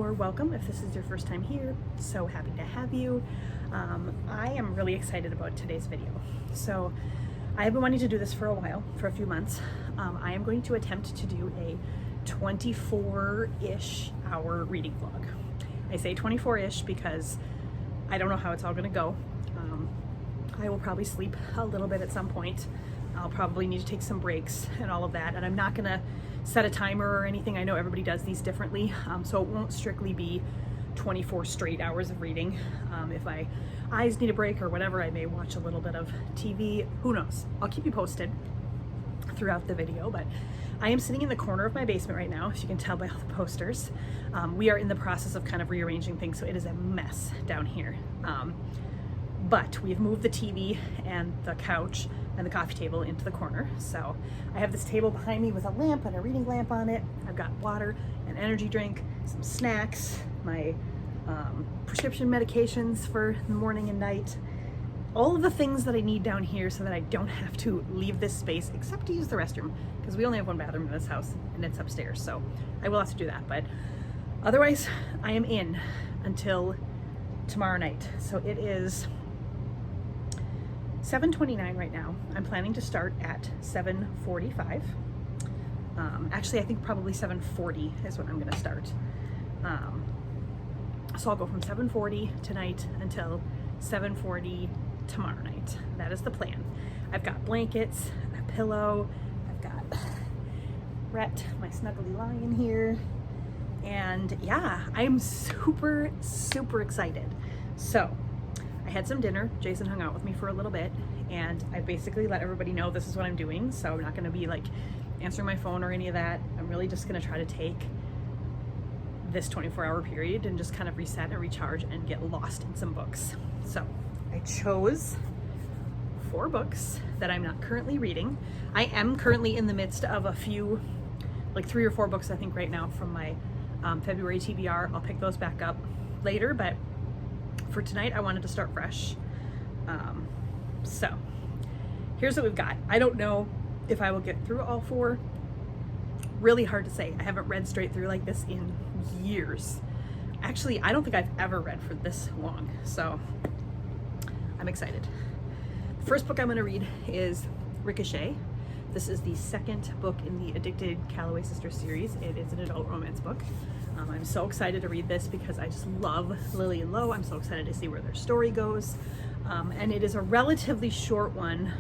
or welcome if this is your first time here. So happy to have you. I am really excited about today's video. So I have been wanting to do this for a while, for a few months. I am going to attempt to do a 24-ish hour reading vlog. I say 24-ish because I don't know how it's all going to go. I will probably sleep a little bit at some point. I'll probably need to take some breaks and all of that, and I'm not going to set a timer or anything. I know everybody does these differently, so it won't strictly be 24 straight hours of reading. If my eyes need a break or whatever, I may watch a little bit of TV. Who knows? I'll keep you posted throughout the video, but I am sitting in the corner of my basement right now, as you can tell by all the posters. We are in the process of kind of rearranging things, so it is a mess down here. But we've moved the TV and the couch and the coffee table into the corner. So I have this table behind me with a lamp and a reading lamp on it. I've got water, an energy drink, some snacks, my prescription medications for the morning and night. All of the things that I need down here so that I don't have to leave this space except to use the restroom, because we only have one bathroom in this house and it's upstairs. So I will have to do that. But otherwise, I am in until tomorrow night. So it is 7:29 right now. I'm planning to start at 7:45. Actually, I think probably 7:40 is when I'm gonna start. So I'll go from 7:40 tonight until 7:40 tomorrow night. That is the plan. I've got blankets, a pillow, I've got Rhett, my snuggly lion here. And yeah, I'm super, super excited. So I had some dinner. Jason hung out with me for a little bit, and I basically let everybody know this is what I'm doing. So I'm not going to be like answering my phone or any of that. I'm really just going to try to take this 24-hour period and just kind of reset and recharge and get lost in some books. So I chose 4 books that I'm not currently reading. I am currently in the midst of a few, like 3 or 4 books I think right now from my February TBR. I'll pick those back up later, but for tonight I wanted to start fresh. So here's what we've got. I don't know if I will get through all 4. Really hard to say. I haven't read straight through like this in years. Actually, I don't think I've ever read for this long, so I'm excited. The first book I'm going to read is Ricochet. This is the second book in the Addicted Calloway Sisters series. It is an adult romance book. I'm so excited to read this because I just love Lily and Lo. I'm so excited to see where their story goes. And it is a relatively short one.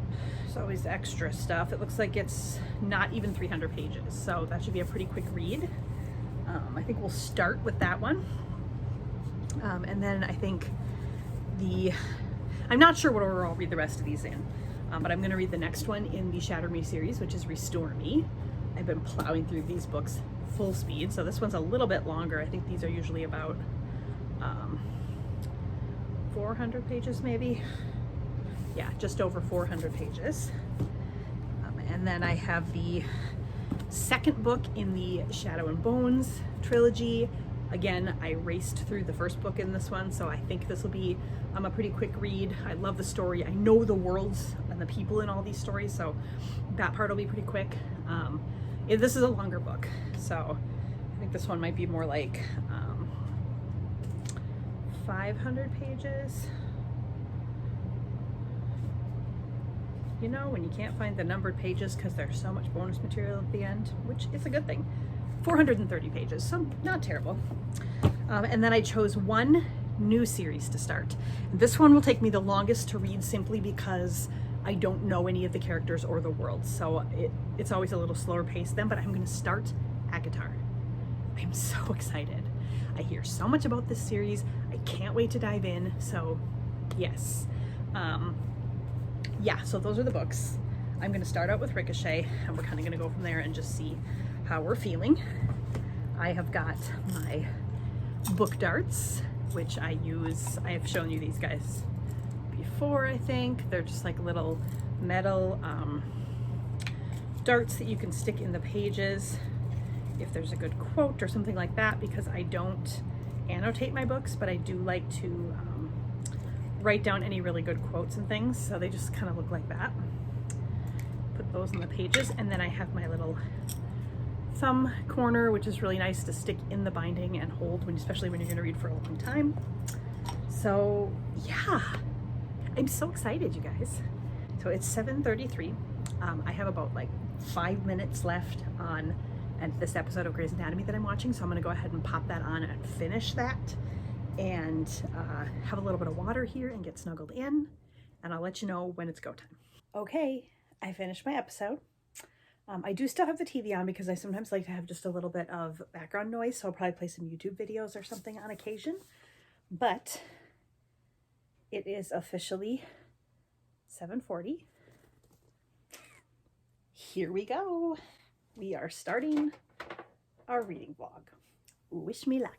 There's always extra stuff. It looks like it's not even 300 pages, so that should be a pretty quick read. I think we'll start with that one. And then I think I'm not sure what order I'll read the rest of these in, but I'm going to read the next one in the Shatter Me series, which is Restore Me. I've been plowing through these books full speed, so this one's a little bit longer. I think these are usually about 400 pages maybe. Yeah, just over 400 pages. And then I have the second book in the Shadow and Bones trilogy. Again, I raced through the first book in this one, so I think this will be a pretty quick read. I love the story. I know the worlds and the people in all these stories, so that part will be pretty quick. This is a longer book, so I think this one might be more like 500 pages. You know, when you can't find the numbered pages because there's so much bonus material at the end, which is a good thing. 430 pages, so not terrible. And then I chose one new series to start. This one will take me the longest to read simply because I don't know any of the characters or the world, so it's always a little slower paced then, but I'm going to start ACOTAR. I'm so excited. I hear so much about this series. I can't wait to dive in, so yes. Yeah, so those are the books. I'm going to start out with Ricochet, and we're kind of going to go from there and just see how we're feeling. I have got my book darts, which I use. I have shown you these guys before, I think. They're just like little metal darts that you can stick in the pages if there's a good quote or something like that, because I don't annotate my books, but I do like to write down any really good quotes and things, so they just kind of look like that. Put those on the pages, and then I have my little thumb corner, which is really nice to stick in the binding and hold, especially when you're going to read for a long time. So yeah, I'm so excited, you guys. So it's 7:33. I have about like 5 minutes left on this episode of Grey's Anatomy that I'm watching, so I'm going to go ahead and pop that on and finish that, and have a little bit of water here and get snuggled in, and I'll let you know when it's go time. Okay, I finished my episode. I do still have the TV on because I sometimes like to have just a little bit of background noise, so I'll probably play some YouTube videos or something on occasion. But it is officially 7:40. Here we go. We are starting our reading vlog. Wish me luck.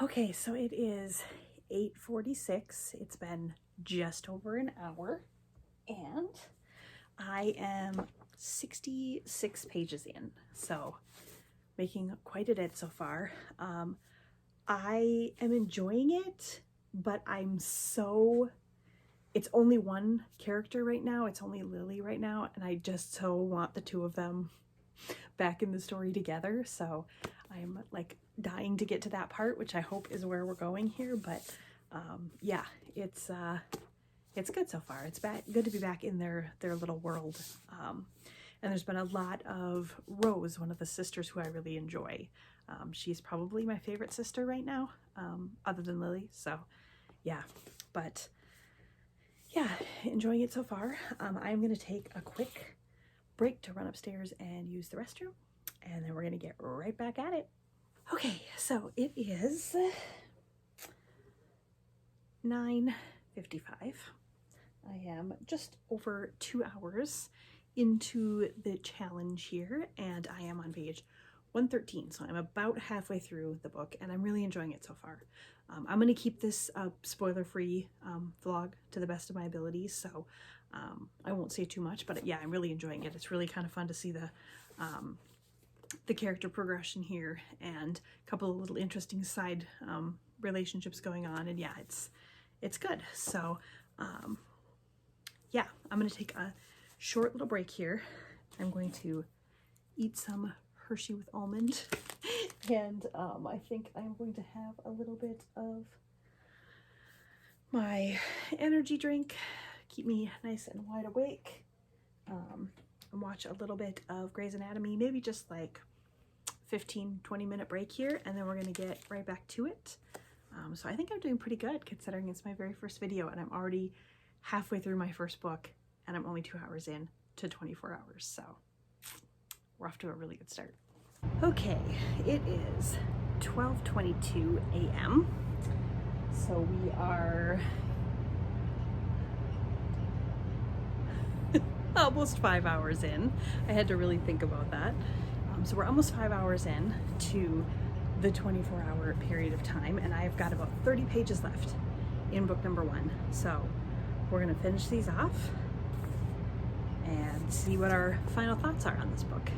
Okay, so it is 8:46. It's been just over an hour, and I am 66 pages in, so making quite a dent so far. I am enjoying it, but it's only one character right now. It's only Lily right now, and I just so want the two of them back in the story together, so I'm like dying to get to that part, which I hope is where we're going here. But yeah, it's good so far. It's good to be back in their little world. And there's been a lot of Rose, one of the sisters who I really enjoy. She's probably my favorite sister right now, other than Lily. So yeah, but yeah, enjoying it so far. I'm gonna take a quick break to run upstairs and use the restroom, and then we're gonna get right back at it. Okay, so it is 9:55. I am just over 2 hours into the challenge here, and I am on page 113, so I'm about halfway through the book, and I'm really enjoying it so far. I'm going to keep this a spoiler-free vlog to the best of my abilities, so I won't say too much, but yeah, I'm really enjoying it. It's really kind of fun to see the character progression here, and a couple of little interesting side relationships going on, and yeah, it's good. So yeah, I'm going to take a short little break here. I'm going to eat some Hershey with almond, and I think I'm going to have a little bit of my energy drink, keep me nice and wide awake, and watch a little bit of Grey's Anatomy, maybe just like 15-20 minute break here, and then we're going to get right back to it. So I think I'm doing pretty good considering it's my very first video, and I'm already halfway through my first book, and I'm only 2 hours in to 24 hours, so we're off to a really good start. Okay, it is 12:22 a.m. So we are almost 5 hours in. I had to really think about that. So we're almost 5 hours in to the 24-hour period of time, and I've got about 30 pages left in book number 1. So we're gonna finish these off and see what our final thoughts are on this book.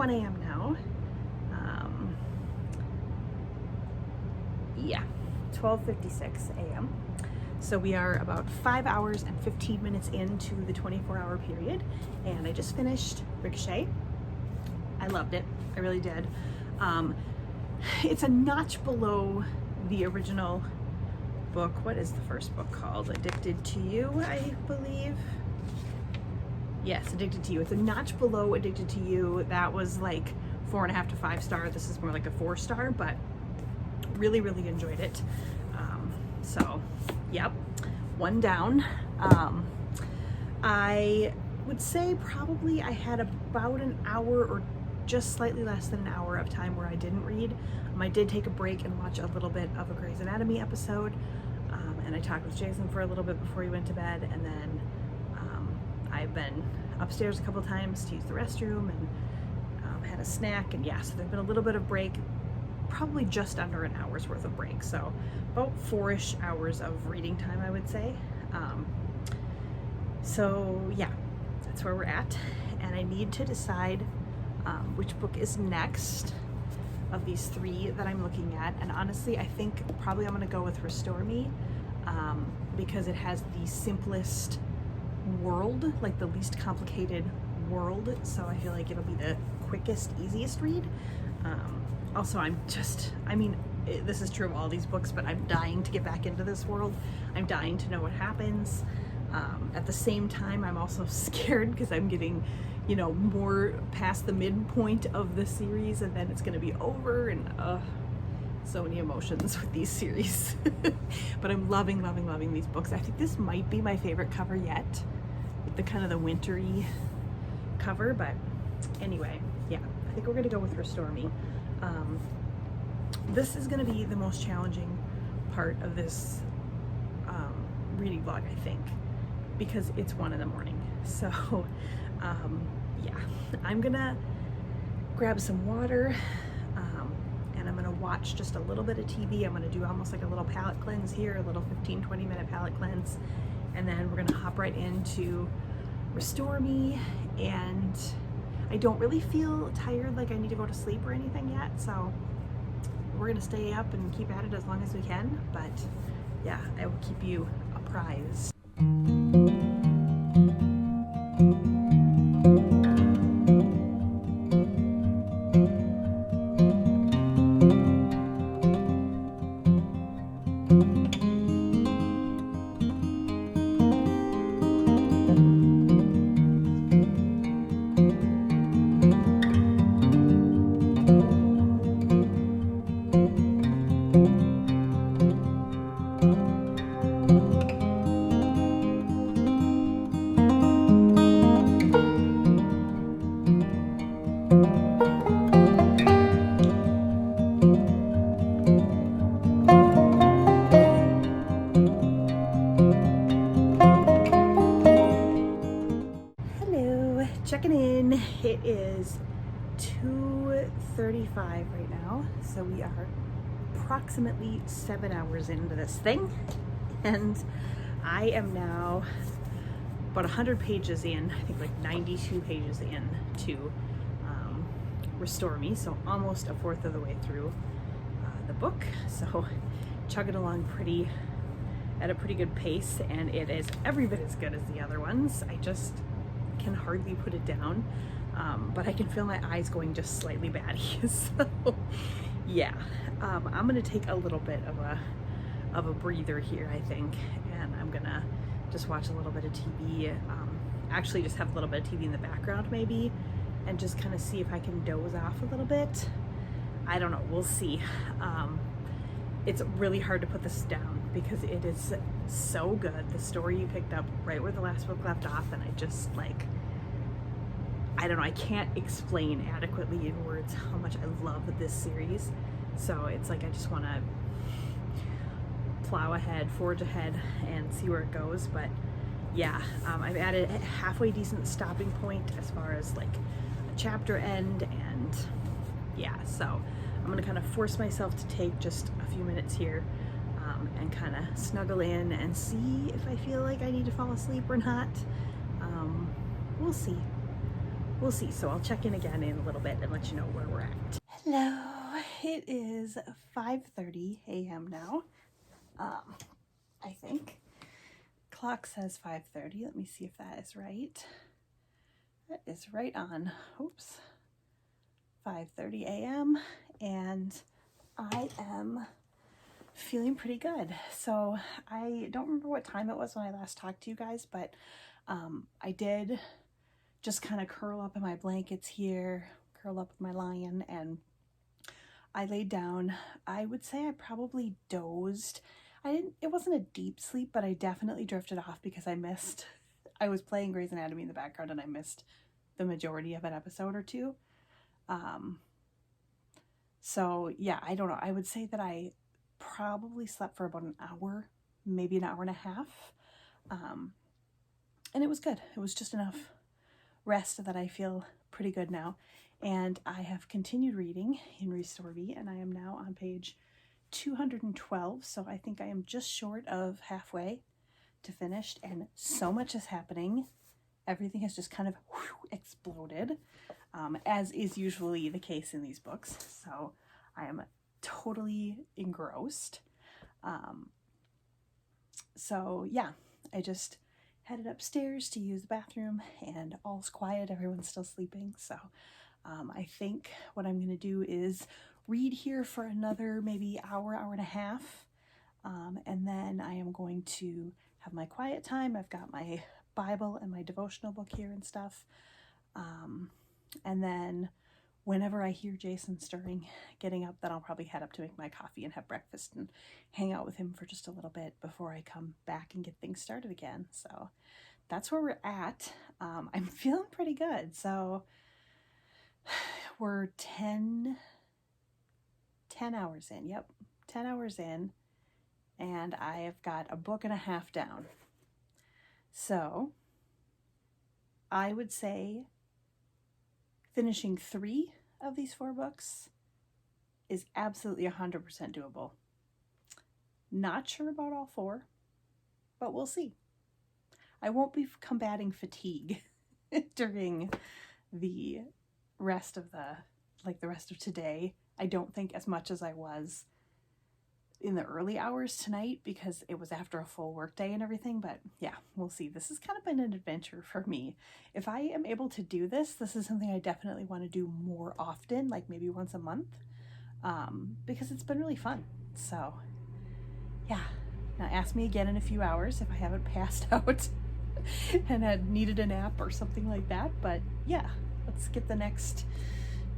1 a.m. now. Yeah, 12:56 a.m. So we are about 5 hours and 15 minutes into the 24-hour period, and I just finished Ricochet. I loved it. I really did. It's a notch below the original book. What is the first book called? Addicted to You, I believe. Yes, Addicted to You. It's a notch below Addicted to You. That was like 4.5 to 5 star. This is more like a 4 star, but really, really enjoyed it. So, yep, 1 down. I would say probably I had about an hour or just slightly less than an hour of time where I didn't read. I did take a break and watch a little bit of a Grey's Anatomy episode, and I talked with Jason for a little bit before he went to bed, and then I've been upstairs a couple times to use the restroom and had a snack, and yeah, so there's been a little bit of break, probably just under an hour's worth of break, so about 4-ish hours of reading time, I would say. So yeah, that's where we're at, and I need to decide which book is next of these 3 that I'm looking at. And honestly, I think probably I'm gonna go with Restore Me, because it has the simplest world, like the least complicated world, so I feel like it'll be the quickest, easiest read. Also, this is true of all these books, but I'm dying to get back into this world. I'm dying to know what happens. At the same time, I'm also scared because I'm getting, more past the midpoint of the series, and then it's going to be over, and so many emotions with these series. But I'm loving, loving, loving these books. I think this might be my favorite cover yet, the kind of the wintry cover. But anyway, yeah, I think we're going to go with Restore Me. This is going to be the most challenging part of this reading vlog, I think, because it's 1 in the morning. So yeah, I'm gonna grab some water, and I'm gonna watch just a little bit of TV. I'm gonna do almost like a little palate cleanse here, a little 15-20 minute palate cleanse, and then we're gonna hop right into Restore Me. And I don't really feel tired, like I need to go to sleep or anything yet, so we're gonna stay up and keep at it as long as we can. But yeah, I will keep you apprised. Checking in. It is 2:35 right now, so we are approximately 7 hours into this thing, and I am now about 100 pages in, I think like 92 pages in to Restore Me, so almost a fourth of the way through the book, so chugging along at a pretty good pace, and it is every bit as good as the other ones. I just can hardly put it down, but I can feel my eyes going just slightly batty. So yeah, I'm gonna take a little bit of a breather here, I think, and I'm gonna just watch a little bit of TV, actually just have a little bit of TV in the background maybe, and just kind of see if I can doze off a little bit. I don't know, we'll see. It's really hard to put this down because it is so good. The story you picked up right where the last book left off, and I just I don't know, I can't explain adequately in words how much I love this series. So it's like I just want to plow ahead, forge ahead, and see where it goes. But yeah, I've added a halfway decent stopping point as far as like a chapter end, and yeah, so I'm gonna kind of force myself to take just a few minutes here and kind of snuggle in and see if I feel like I need to fall asleep or not. We'll see. we'll see. So I'll check in again in a little bit and let you know where we're at. Hello, it is 5:30 a.m. now. I think clock says 5:30. Let me see if that is right. That is right on. Oops. 5:30 a.m. and I am feeling pretty good. So I don't remember what time it was when I last talked to you guys, but I did just kind of curl up in my blankets here, curl up with my lion, and I laid down. I would say I probably dozed. It wasn't a deep sleep, but I definitely drifted off because I was playing Grey's Anatomy in the background and I missed the majority of an episode or two. So yeah, I don't know. I would say that I probably slept for about an hour, maybe an hour and a half. And it was good. It was just enough rest that I feel pretty good now. And I have continued reading in Restore Me, and I am now on page 212. So I think I am just short of halfway to finished, and so much is happening. Everything has just kind of exploded, as is usually the case in these books. So I am totally engrossed. So yeah, I just headed upstairs to use the bathroom, and all's quiet. Everyone's still sleeping. So I think what I'm going to do is read here for another maybe hour and a half. And then I am going to have my quiet time. I've got my Bible and my devotional book here and stuff. And then whenever I hear Jason getting up, then I'll probably head up to make my coffee and have breakfast and hang out with him for just a little bit before I come back and get things started again. So that's where we're at. I'm feeling pretty good. So we're 10 hours in. Yep, 10 hours in. And I have got a book and a half down. So I would say finishing 3 of these 4 books is absolutely 100% doable. Not sure about all 4, but we'll see. I won't be combating fatigue during the rest of the rest of today. I don't think as much as I was in the early hours tonight because it was after a full work day and everything. But yeah, we'll see. This has kind of been an adventure for me. If I am able to do this is something I definitely want to do more often, like maybe once a month, because it's been really fun. So yeah, now ask me again in a few hours if I haven't passed out and had needed a nap or something like that. But yeah, let's get the next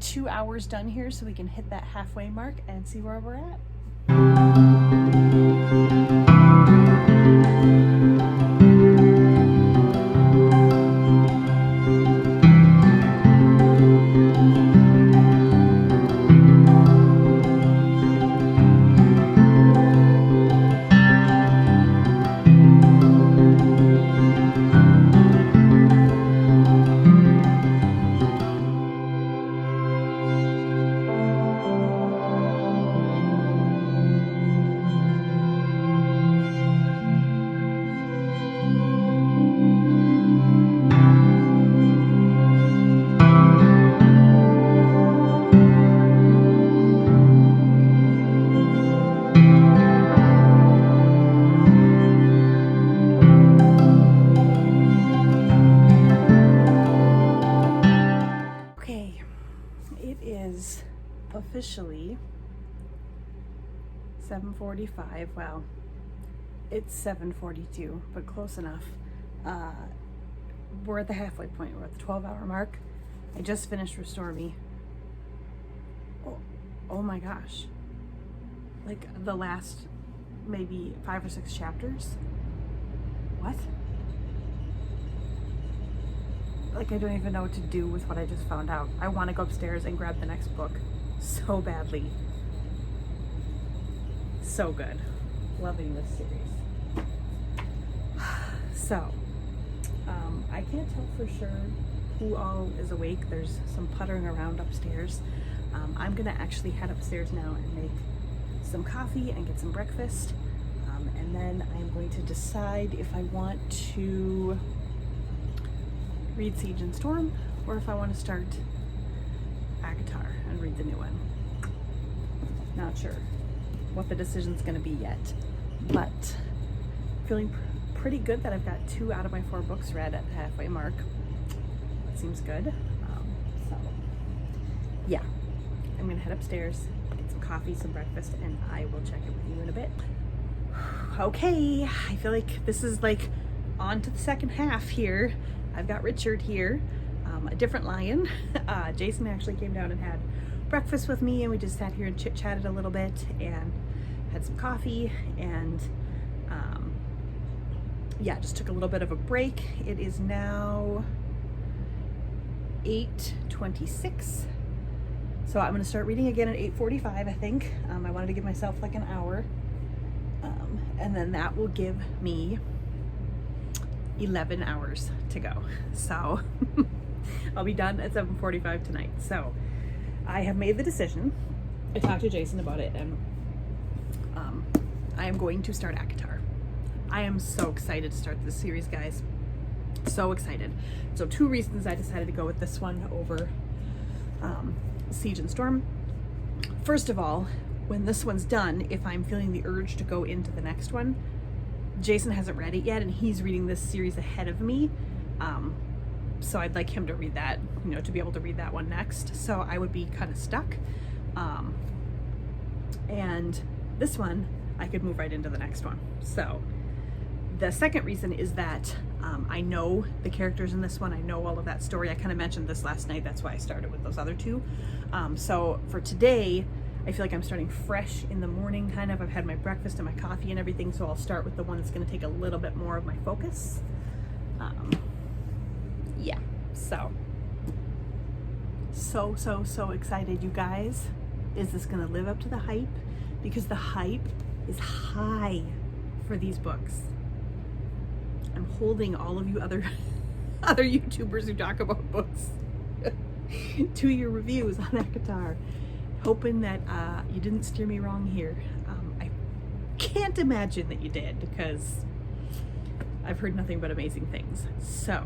2 hours done here so we can hit that halfway mark and see where we're at. Officially 7:45. Well, it's 7:42, but close enough. We're at the halfway point. We're at the 12-hour mark. I just finished Restore Me. Oh my gosh, like the last maybe 5 or 6 chapters. What? Like I don't even know what to do with what I just found out. I want to go upstairs and grab the next book so badly. So good. Loving this series. So, I can't tell for sure who all is awake. There's some puttering around upstairs. I'm gonna actually head upstairs now and make some coffee and get some breakfast. And then I'm going to decide if I want to read Siege and Storm or if I want to start ACOTAR and read the new one. Not sure what the decision's going to be yet, but feeling pretty good that I've got 2 out of my 4 books read at the halfway mark. That seems good. So yeah, I'm gonna head upstairs, get some coffee, some breakfast, and I will check in with you in a bit. Okay, I feel like this is like on to the second half here. I've got Richard here, a different lion. Jason actually came down and had breakfast with me, and we just sat here and chit-chatted a little bit and had some coffee, and yeah, just took a little bit of a break. It is now 8:26. So I'm gonna start reading again at 8:45, I think. I wanted to give myself like an hour. And then that will give me 11 hours to go. So I'll be done at 7:45 tonight. So I have made the decision. I talked to Jason about it, and I am going to start ACOTAR. I am so excited to start this series, guys. So excited. So 2 reasons I decided to go with this one over Siege and Storm. First of all, when this one's done, if I'm feeling the urge to go into the next one, Jason hasn't read it yet, and he's reading this series ahead of me. So I'd like him to read that, you know, to be able to read that one next. So I would be kind of stuck. And this one, I could move right into the next one. So the second reason is that I know the characters in this one. I know all of that story. I kind of mentioned this last night. That's why I started with those other 2. So for today, I feel like I'm starting fresh in the morning, kind of. I've had my breakfast and my coffee and everything, so I'll start with the one that's going to take a little bit more of my focus. Yeah, so excited, you guys. Is this going to live up to the hype? Because the hype is high for these books. I'm holding all of you other YouTubers who talk about books to your reviews on ACOTAR, hoping that you didn't steer me wrong here. I can't imagine that you did, because I've heard nothing but amazing things. So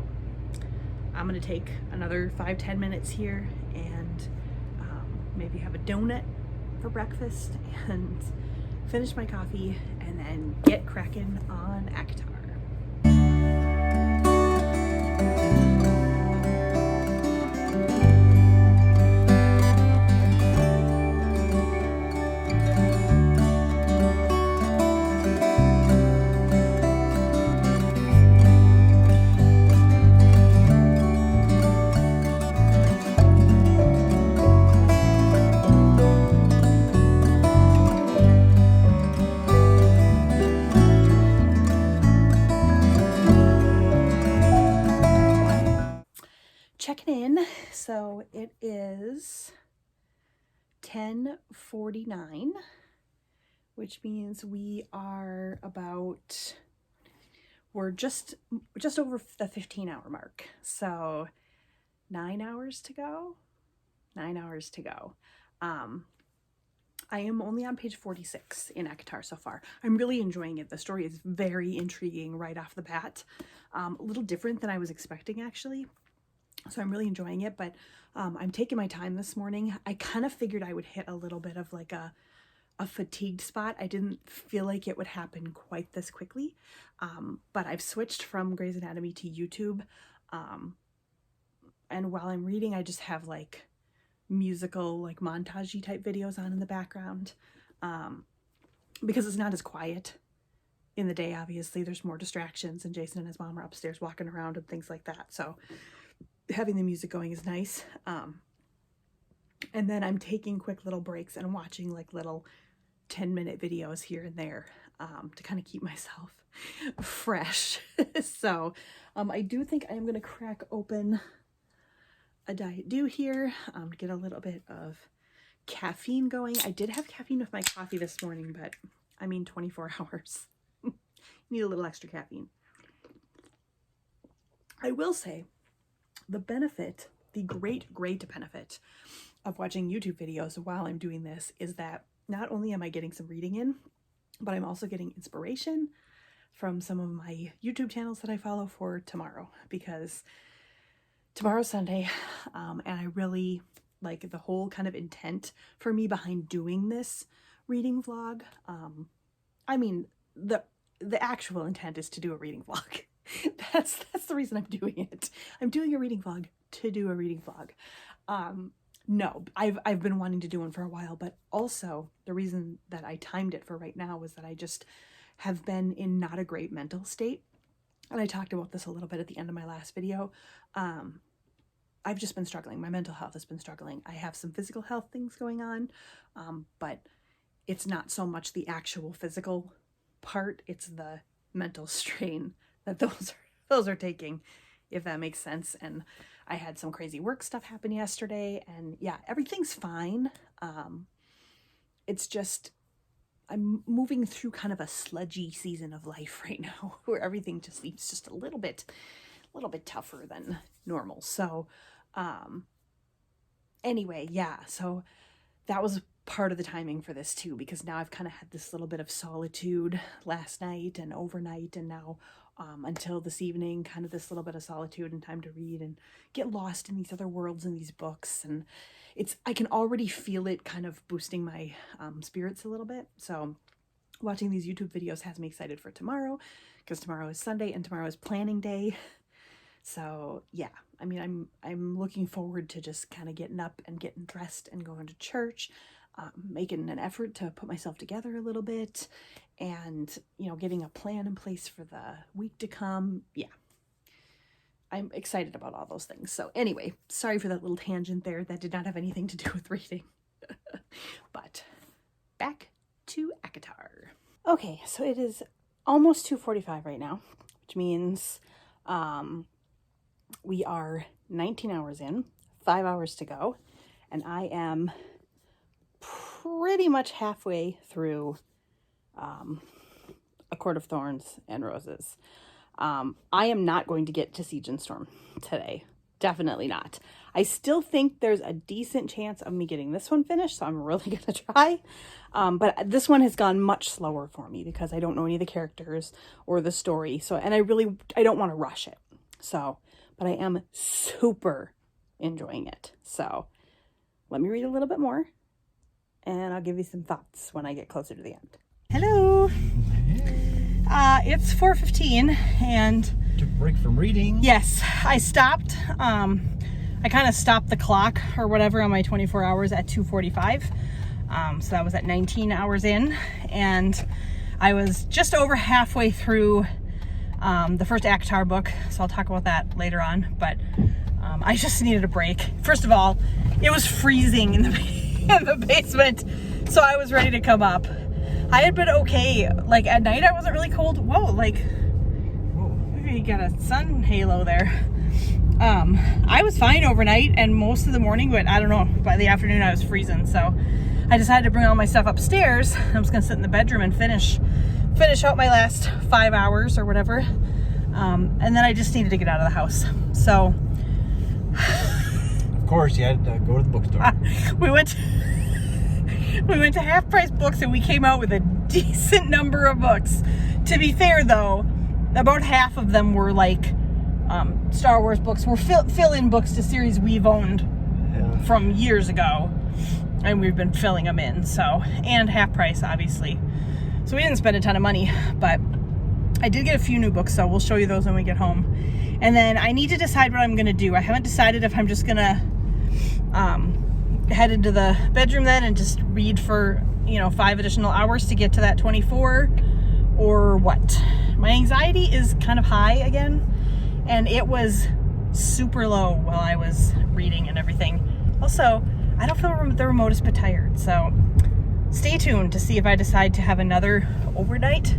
I'm gonna take another 5-10 minutes here and maybe have a donut for breakfast and finish my coffee, and then get cracking on ACOTAR. Checking in. So it is 10:49, which means we're just over the 15-hour mark. So 9 hours to go. 9 hours to go. I am only on page 46 in ACOTAR so far. I'm really enjoying it. The story is very intriguing right off the bat. A little different than I was expecting, actually. So I'm really enjoying it, but I'm taking my time this morning. I kind of figured I would hit a little bit of like a fatigued spot. I didn't feel like it would happen quite this quickly, but I've switched from Grey's Anatomy to YouTube, and while I'm reading, I just have like musical, like montage-y type videos on in the background, because it's not as quiet in the day. Obviously, there's more distractions, and Jason and his mom are upstairs walking around and things like that, so having the music going is nice. And then I'm taking quick little breaks and watching like little 10-minute videos here and there, to kind of keep myself fresh. So I do think I am going to crack open a Diet Dew here, to get a little bit of caffeine going. I did have caffeine with my coffee this morning, but I mean 24 hours. Need a little extra caffeine. I will say the benefit, the great benefit of watching YouTube videos while I'm doing this is that not only am I getting some reading in, but I'm also getting inspiration from some of my YouTube channels that I follow for tomorrow, because tomorrow's Sunday, and I really like the whole kind of intent for me behind doing this reading vlog. I mean, the actual intent is to do a reading vlog. That's the reason I'm doing it. I'm doing a reading vlog to do a reading vlog. No, I've been wanting to do one for a while, but also the reason that I timed it for right now was that I just have been in not a great mental state. And I talked about this a little bit at the end of my last video. I've just been struggling. My mental health has been struggling. I have some physical health things going on, but it's not so much the actual physical part, it's the mental strain that those are taking, if that makes sense. And I had some crazy work stuff happen yesterday, and yeah, everything's fine. It's just I'm moving through kind of a sludgy season of life right now where everything just seems just a little bit tougher than normal. So anyway, yeah, so that was part of the timing for this too, because now I've kind of had this little bit of solitude last night and overnight, and now until this evening, kind of this little bit of solitude and time to read and get lost in these other worlds and these books. And I can already feel it kind of boosting my spirits a little bit. So watching these YouTube videos has me excited for tomorrow, because tomorrow is Sunday and tomorrow is planning day. So yeah, I mean, I'm looking forward to just kind of getting up and getting dressed and going to church, making an effort to put myself together a little bit, and, you know, getting a plan in place for the week to come. Yeah, I'm excited about all those things. So anyway, sorry for that little tangent there. That did not have anything to do with reading. But back to ACOTAR. Okay, so it is almost 2:45 right now, which means we are 19 hours in, 5 hours to go, and I am pretty much halfway through A Court of Thorns and Roses. I am not going to get to Siege and Storm today. Definitely not. I still think there's a decent chance of me getting this one finished, so I'm really going to try. But this one has gone much slower for me because I don't know any of the characters or the story. So, and I don't want to rush it. So, but I am super enjoying it. So let me read a little bit more, and I'll give you some thoughts when I get closer to the end. Hello. It's 4:15 and took a break from reading. Yes, I stopped. I kind of stopped the clock or whatever on my 24 hours at 2:45. So that was at 19 hours in, and I was just over halfway through the first ACOTAR book. So I'll talk about that later on. But I just needed a break. First of all, it was freezing in the basement, so I was ready to come up. I had been okay. Like at night, I wasn't really cold. Whoa, like, maybe you got a sun halo there. I was fine overnight and most of the morning, but I don't know, by the afternoon I was freezing. So I decided to bring all my stuff upstairs. I'm just gonna sit in the bedroom and finish out my last 5 hours or whatever. And then I just needed to get out of the house. So of course, you had to go to the bookstore. We went to Half Price Books and we came out with a decent number of books. To be fair though, about half of them were like Star Wars books, were fill-in books to series we've owned from years ago, and we've been filling them in. So, and Half Price obviously, so we didn't spend a ton of money, but I did get a few new books, so we'll show you those when we get home. And then I need to decide what I'm gonna do. I haven't decided if I'm just gonna head into the bedroom then and just read for, 5 additional hours to get to that 24, or what. My anxiety is kind of high again, and it was super low while I was reading and everything. Also, I don't feel the remotest bit tired, so stay tuned to see if I decide to have another overnight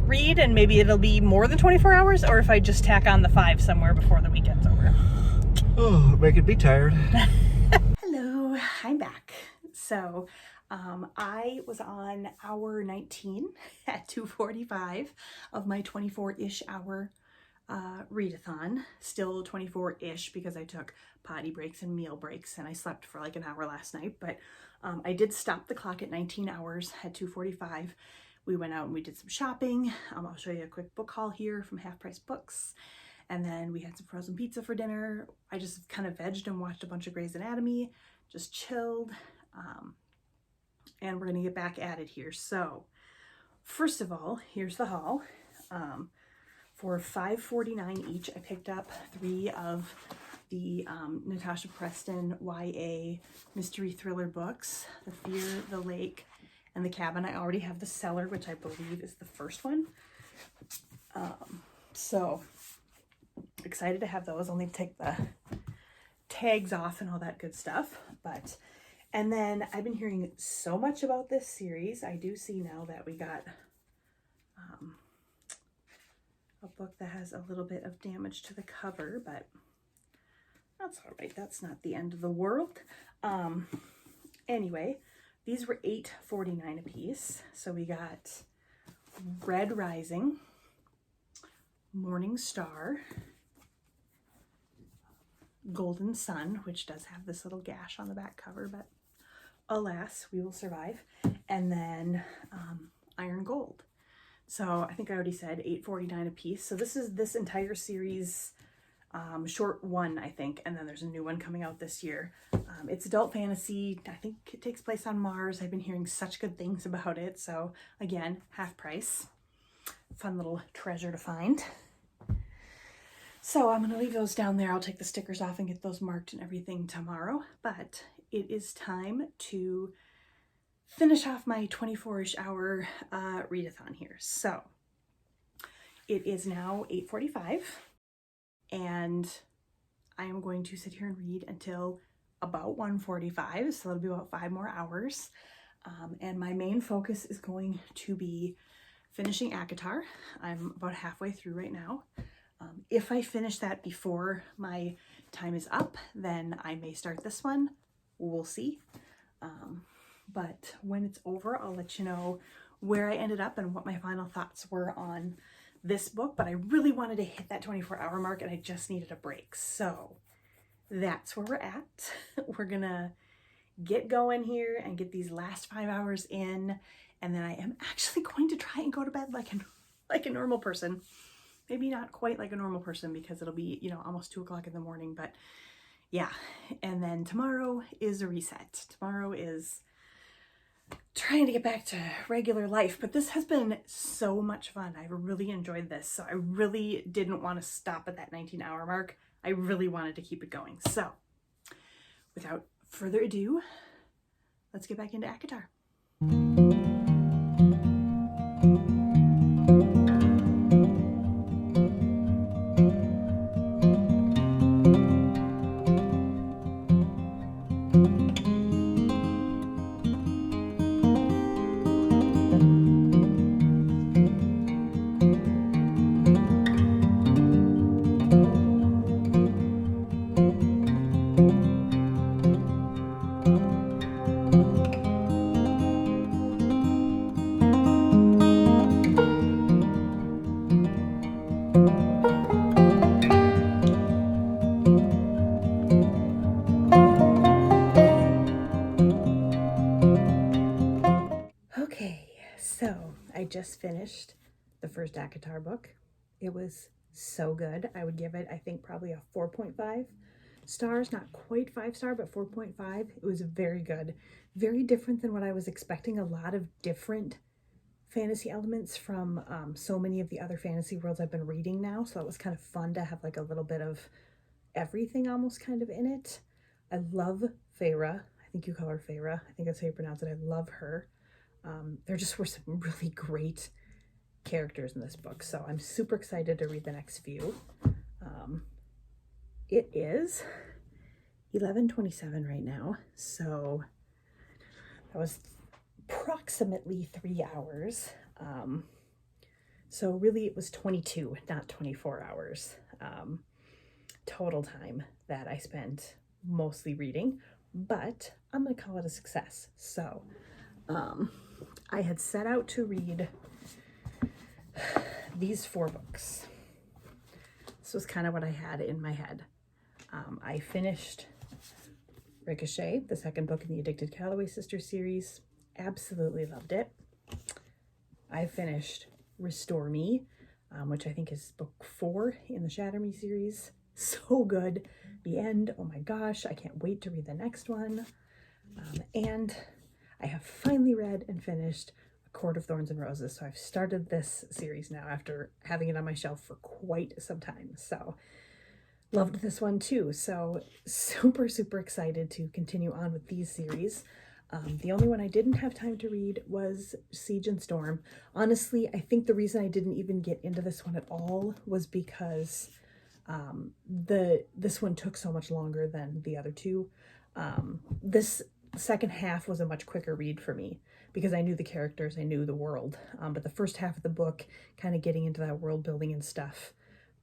read, and maybe it'll be more than 24 hours, or if I just tack on the 5 somewhere before the weekend's over. Oh, make it be tired. Hello, I'm back. So I was on hour 19 at 2:45 of my 24-ish hour readathon. Still 24-ish because I took potty breaks and meal breaks, and I slept for like an hour last night, but I did stop the clock at 19 hours at 2:45. We went out and we did some shopping. I'll show you a quick book haul here from Half Price Books. And then we had some frozen pizza for dinner. I just kind of vegged and watched a bunch of Grey's Anatomy, just chilled. And we're gonna get back at it here. So first of all, here's the haul. For $5.49 each, I picked up 3 of the Natasha Preston YA mystery thriller books, The Fear, The Lake, and The Cabin. I already have The Cellar, which I believe is the first one. So excited to have those. I'll need to take the tags off and all that good stuff. And then I've been hearing so much about this series. I do see now that we got a book that has a little bit of damage to the cover, but that's all right. That's not the end of the world. Anyway, these were $8.49 a piece. So we got Red Rising, Morning Star, Golden Sun, which does have this little gash on the back cover, but alas, we will survive. And then Iron Gold. So I think I already said $8.49 a piece. So this is this entire series, short one, I think, and then there's a new one coming out this year. It's adult fantasy. I think it takes place on Mars. I've been hearing such good things about it. So again, half price. Fun little treasure to find. So I'm going to leave those down there. I'll take the stickers off and get those marked and everything tomorrow. But it is time to finish off my 24-ish hour readathon here. So it is now 8:45 and I am going to sit here and read until about 1:45. So it'll be about 5 more hours. And my main focus is going to be finishing ACOTAR. I'm about halfway through right now. If I finish that before my time is up, then I may start this one. We'll see. But when it's over, I'll let you know where I ended up and what my final thoughts were on this book. But I really wanted to hit that 24-hour mark and I just needed a break. So that's where we're at. We're gonna get going here and get these last 5 hours in. And then I am actually going to try and go to bed like a normal person. Maybe not quite like a normal person because it'll be, you know, almost 2 o'clock in the morning, but yeah. And then tomorrow is a reset. Tomorrow is trying to get back to regular life, but this has been so much fun. I really enjoyed this. So I really didn't want to stop at that 19-hour mark. I really wanted to keep it going. So without further ado, let's get back into ACOTAR. I just finished the first ACOTAR book. It was so good. I would give it, I think, probably a 4.5 stars, not quite 5-star, but 4.5. It was very good. Very different than what I was expecting. A lot of different fantasy elements from so many of the other fantasy worlds I've been reading now. So it was kind of fun to have like a little bit of everything almost kind of in it. I love Feyre. I think you call her Feyre. I think that's how you pronounce it. I love her. There just were some really great characters in this book, so I'm super excited to read the next few. It is 11:27 right now, so that was approximately 3 hours. So really it was 22, not 24 hours total time that I spent mostly reading, but I'm gonna call it a success. So I had set out to read these 4 books. This was kind of what I had in my head. I finished Ricochet, the second book in the Addicted Calloway Sisters series. Absolutely loved it. I finished Restore Me. which I think is book 4 in the Shatter Me series. So good. The end, oh my gosh, I can't wait to read the next one. And I have finally read and finished A Court of Thorns and Roses. So I've started this series now after having it on my shelf for quite some time. So loved this one too. So super, super excited to continue on with these series. The only one I didn't have time to read was Siege and Storm. Honestly, I think the reason I didn't even get into this one at all was because this one took so much longer than the other two. This second half was a much quicker read for me because I knew the characters, I knew the world. But the first half of the book, kind of getting into that world building and stuff,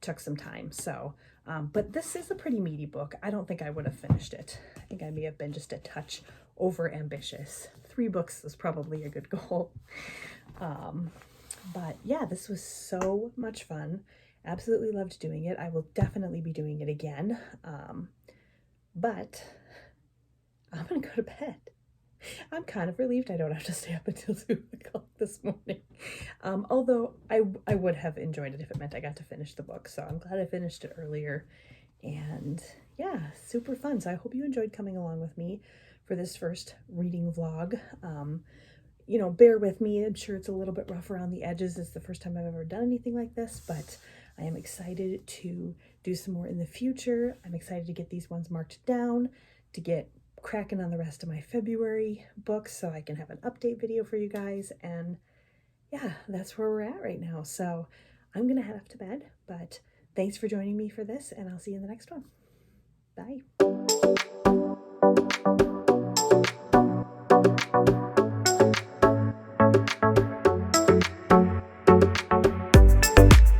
took some time. So, but this is a pretty meaty book. I don't think I would have finished it. I think I may have been just a touch over ambitious. 3 books is probably a good goal. But yeah, this was so much fun. Absolutely loved doing it. I will definitely be doing it again. But I'm gonna go to bed. I'm kind of relieved I don't have to stay up until 2 o'clock this morning. Although I would have enjoyed it if it meant I got to finish the book. So I'm glad I finished it earlier. And yeah, super fun. So I hope you enjoyed coming along with me for this first reading vlog. You know, bear with me. I'm sure it's a little bit rough around the edges. It's the first time I've ever done anything like this, but I am excited to do some more in the future. I'm excited to get these ones marked down, to get cracking on the rest of my February books so I can have an update video for you guys. And yeah, that's where we're at right now. So I'm gonna head off to bed, but thanks for joining me for this, and I'll see you in the next one. Bye.